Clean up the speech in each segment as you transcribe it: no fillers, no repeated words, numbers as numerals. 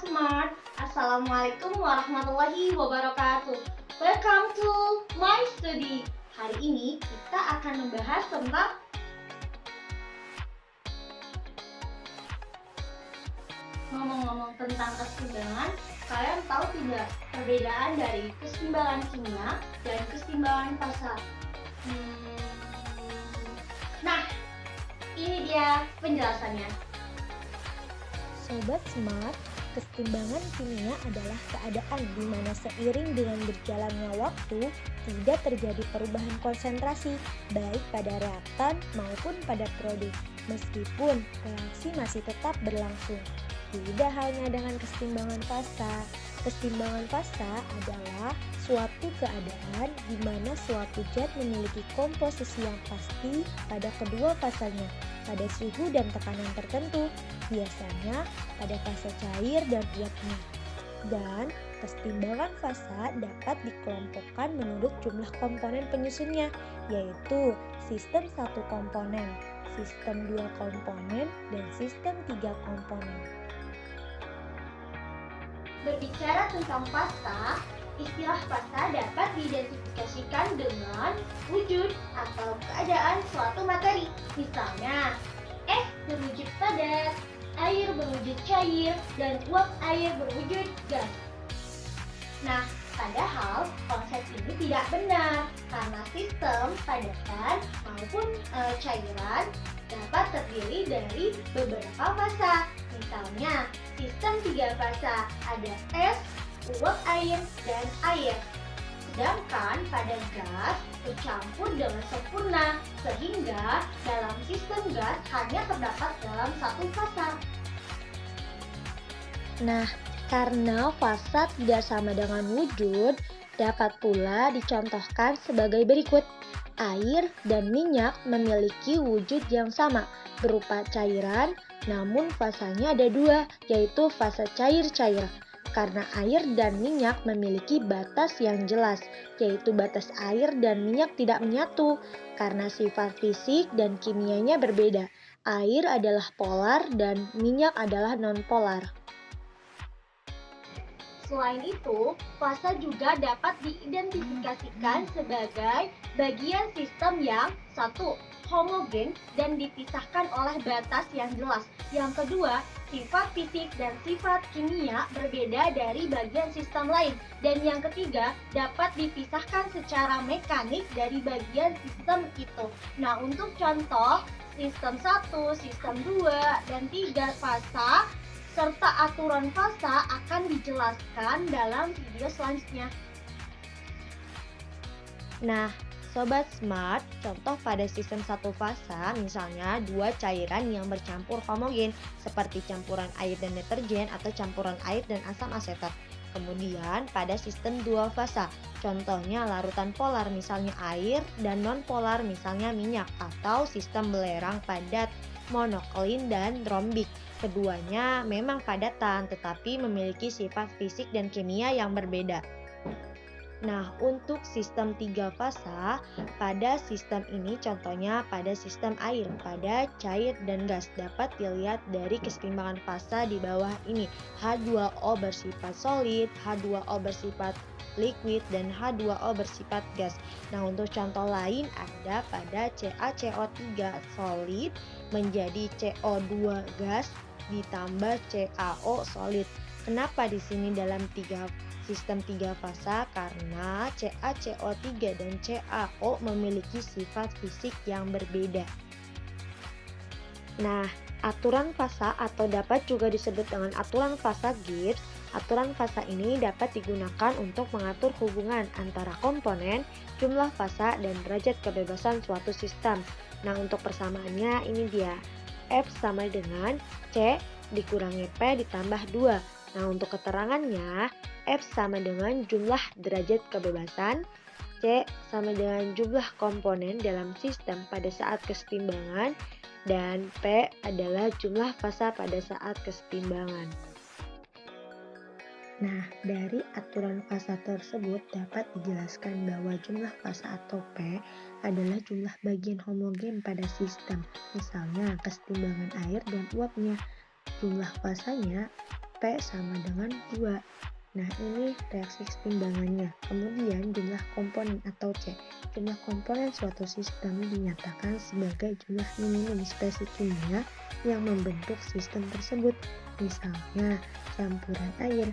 Smart, Assalamualaikum warahmatullahi wabarakatuh. Welcome to my study. Hari ini kita akan membahas tentang ngomong-ngomong tentang keseimbangan. Kalian tahu tidak perbedaan dari keseimbangan kimia dan keseimbangan fasa? Nah, ini dia penjelasannya. Sobat Smart, keseimbangan kimia adalah keadaan di mana seiring dengan berjalannya waktu tidak terjadi perubahan konsentrasi baik pada reaktan maupun pada produk, meskipun reaksi masih tetap berlangsung. Tidak halnya dengan keseimbangan fasa. Keseimbangan fasa adalah suatu keadaan di mana suatu zat memiliki komposisi yang pasti pada kedua fasanya, pada suhu dan tekanan tertentu, biasanya pada fase cair dan uapnya. Dan keseimbangan fasa dapat dikelompokkan menurut jumlah komponen penyusunnya, yaitu sistem 1 komponen, sistem 2 komponen, dan sistem 3 komponen. Berbicara tentang fasa, istilah fasa dapat diidentifikasikan dengan wujud atau keadaan suatu materi. Misalnya, es berwujud padat, air berwujud cair, dan uap air berwujud gas. Nah, padahal konsep ini tidak benar karena sistem padatan maupun cairan dapat terdiri dari beberapa fasa. Misalnya, sistem 3 fasa ada es, uap air, dan air. Sedangkan pada gas bercampur dengan sempurna sehingga dalam sistem gas hanya terdapat dalam satu fasa. Nah, karena fasa tidak sama dengan wujud, dapat pula dicontohkan sebagai berikut. Air dan minyak memiliki wujud yang sama, berupa cairan, namun fasanya ada dua, yaitu fase cair-cair. Karena air dan minyak memiliki batas yang jelas, yaitu batas air dan minyak tidak menyatu, karena sifat fisik dan kimianya berbeda. Air adalah polar dan minyak adalah non-polar. Selain itu, fasa juga dapat diidentifikasikan sebagai bagian sistem yang satu, homogen dan dipisahkan oleh batas yang jelas. Yang kedua, sifat fisik dan sifat kimia berbeda dari bagian sistem lain. Dan yang ketiga, dapat dipisahkan secara mekanik dari bagian sistem itu. Nah, untuk contoh, sistem 1, sistem 2, dan 3 fasa serta aturan fasa akan dijelaskan dalam video selanjutnya. Nah, Sobat Smart, contoh pada sistem 1 fasa, misalnya 2 cairan yang bercampur homogen, seperti campuran air dan deterjen atau campuran air dan asam asetat. Kemudian pada sistem 2 fasa, contohnya larutan polar misalnya air dan non-polar misalnya minyak, atau sistem belerang padat, monoklin dan rombik. Keduanya memang padatan tetapi memiliki sifat fisik dan kimia yang berbeda. Nah, untuk sistem 3 fasa, pada sistem ini contohnya pada sistem air, pada cair dan gas. Dapat dilihat dari keseimbangan fasa di bawah ini. H2O bersifat solid, H2O bersifat liquid, dan H2O bersifat gas. Nah, untuk contoh lain ada pada CaCO3 solid menjadi CO2 gas ditambah CaO solid. Kenapa di sini dalam sistem 3 fasa? Karena CaCO3 dan CaO memiliki sifat fisik yang berbeda. Nah, aturan fasa atau dapat juga disebut dengan aturan fasa Gibbs. Aturan fasa ini dapat digunakan untuk mengatur hubungan antara komponen, jumlah fasa, dan derajat kebebasan suatu sistem. Nah, untuk persamaannya ini dia. F sama dengan C dikurangi P ditambah 2. Nah, untuk keterangannya, F sama dengan jumlah derajat kebebasan, C sama dengan jumlah komponen dalam sistem pada saat kesetimbangan, dan P adalah jumlah fasa pada saat kesetimbangan. Nah, dari aturan fasa tersebut dapat dijelaskan bahwa jumlah fasa atau P adalah jumlah bagian homogen pada sistem, misalnya kesetimbangan air dan uapnya. Jumlah fasanya P sama dengan 2. Nah, ini reaksi keseimbangannya. Kemudian jumlah komponen atau C. Jumlah komponen suatu sistem dinyatakan sebagai jumlah minimum spesies kimia yang membentuk sistem tersebut. Misalnya, campuran air.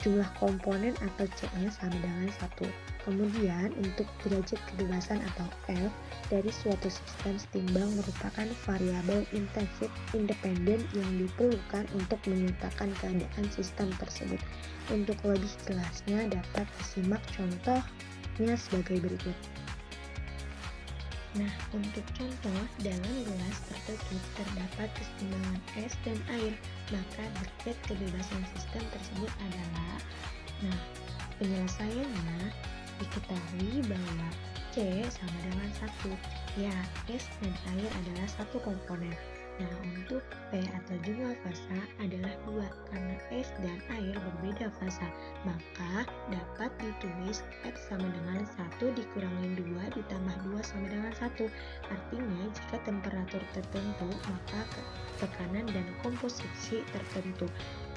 Jumlah komponen atau C-nya sama dengan 1. Kemudian, untuk derajat kebebasan atau F dari suatu sistem setimbang merupakan variabel intensif independen yang diperlukan untuk menyatakan keadaan sistem tersebut. Untuk lebih jelasnya dapat disimak contohnya sebagai berikut. Nah, untuk contoh, dalam gelas tertutup terdapat keseimbangan es dan air, maka derajat kebebasan sistem tersebut adalah, penyelesaiannya diketahui bahwa C sama dengan 1, ya es dan air adalah satu komponen. Nah, untuk P atau jumlah fasa adalah 2, karena es dan air berbeda fasa, maka dapat ditulis F sama dengan 1 dikurangi 2 ditambah 2 sama dengan 1. Artinya, jika temperatur tertentu, maka tekanan dan komposisi tertentu.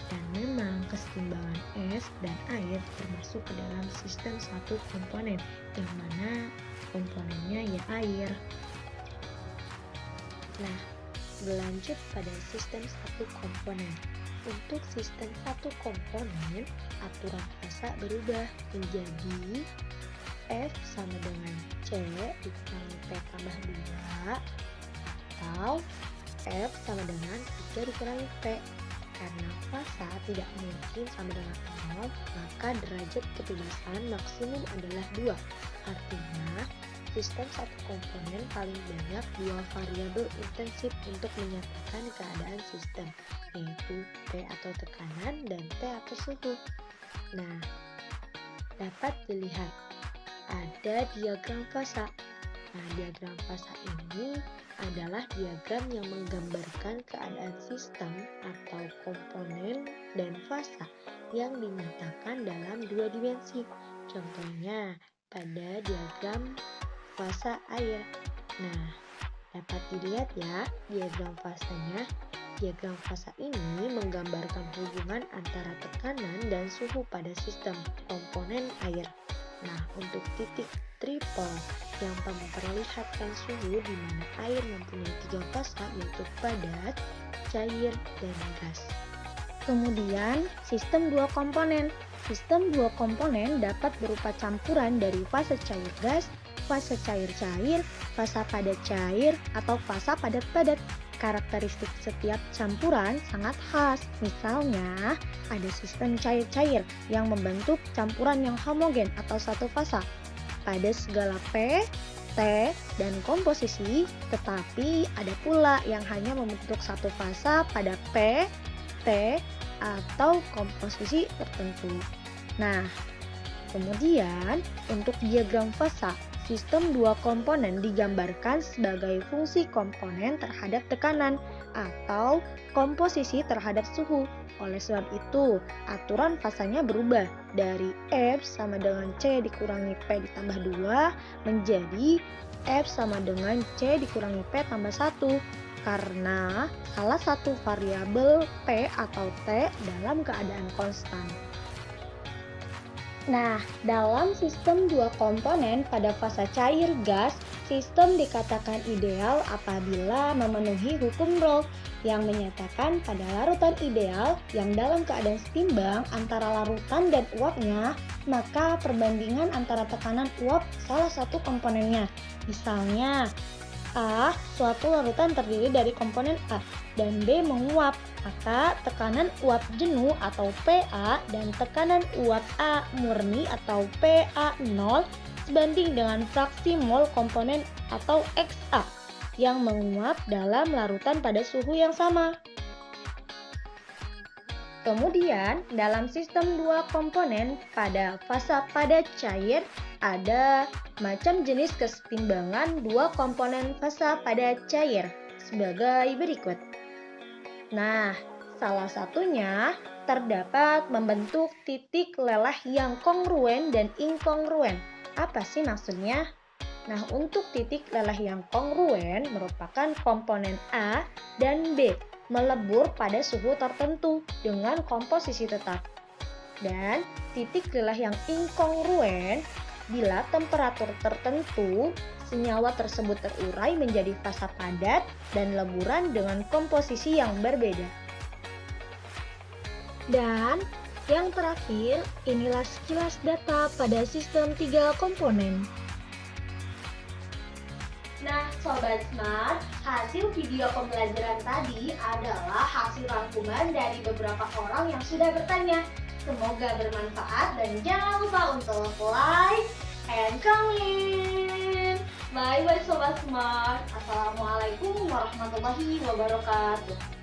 Dan memang keseimbangan es dan air termasuk ke dalam sistem satu komponen, yang mana komponennya ya air. Nah, berlanjut pada sistem satu komponen. Untuk sistem satu komponen, aturan fasa berubah menjadi F sama dengan C dikurangi P tambah 2 atau F sama dengan 3 dikurangi P. Karena fasa tidak mungkin sama dengan 0, maka derajat kebebasan maksimum adalah 2. Artinya, sistem satu komponen paling banyak 2 variabel intensif untuk menyatakan keadaan sistem, yaitu P atau tekanan dan T atau suhu. Nah, dapat dilihat ada diagram fasa. Nah, diagram fasa ini adalah diagram yang menggambarkan keadaan sistem atau komponen dan fasa yang dinyatakan dalam 2 dimensi. Contohnya pada diagram fasa air. Nah, dapat dilihat ya diagram fasanya. Diagram fasa ini menggambarkan hubungan antara tekanan dan suhu pada sistem komponen air. Nah, untuk titik triple yang memperlihatkan suhu di mana air mempunyai 3 fasa, yaitu padat, cair, dan gas. Kemudian, sistem 2 komponen. Sistem 2 komponen dapat berupa campuran dari fase cair gas, fase cair-cair, fase padat cair, atau fase padat-padat. Karakteristik setiap campuran sangat khas. Misalnya, ada sistem cair-cair yang membentuk campuran yang homogen atau satu fasa pada segala P, T, dan komposisi, tetapi ada pula yang hanya membentuk satu fasa pada P, T, atau komposisi tertentu. Nah, kemudian untuk diagram fasa, sistem 2 komponen digambarkan sebagai fungsi komponen terhadap tekanan atau komposisi terhadap suhu. Oleh sebab itu, aturan fasanya berubah dari F sama dengan C dikurangi P ditambah 2 menjadi F sama dengan C dikurangi P tambah 1 karena salah satu variabel P atau T dalam keadaan konstan. Nah, dalam sistem 2 komponen pada fasa cair gas, sistem dikatakan ideal apabila memenuhi hukum Raoult yang menyatakan pada larutan ideal yang dalam keadaan setimbang antara larutan dan uapnya, maka perbandingan antara tekanan uap salah satu komponennya. Misalnya, A, suatu larutan terdiri dari komponen A, dan B menguap, maka tekanan uap jenuh atau PA dan tekanan uap A murni atau PA0 sebanding dengan fraksi mol komponen atau XA yang menguap dalam larutan pada suhu yang sama. Kemudian, dalam sistem 2 komponen pada fasa padat cair, ada macam jenis kesetimbangan 2 komponen fasa padat cair sebagai berikut. Nah, salah satunya terdapat membentuk titik lelah yang kongruen dan inkongruen. Apa sih maksudnya? Nah, untuk titik lelah yang kongruen merupakan komponen A dan B melebur pada suhu tertentu dengan komposisi tetap. Dan titik lelah yang inkongruen bila temperatur tertentu senyawa tersebut terurai menjadi fasa padat dan leburan dengan komposisi yang berbeda. Dan yang terakhir, inilah sekilas data pada sistem 3 komponen. Nah, Sobat Smart, hasil video pembelajaran tadi adalah hasil rangkuman dari beberapa orang yang sudah bertanya. Semoga bermanfaat dan jangan lupa untuk like and comment. Bye-bye Sobat Smart. Assalamualaikum warahmatullahi wabarakatuh.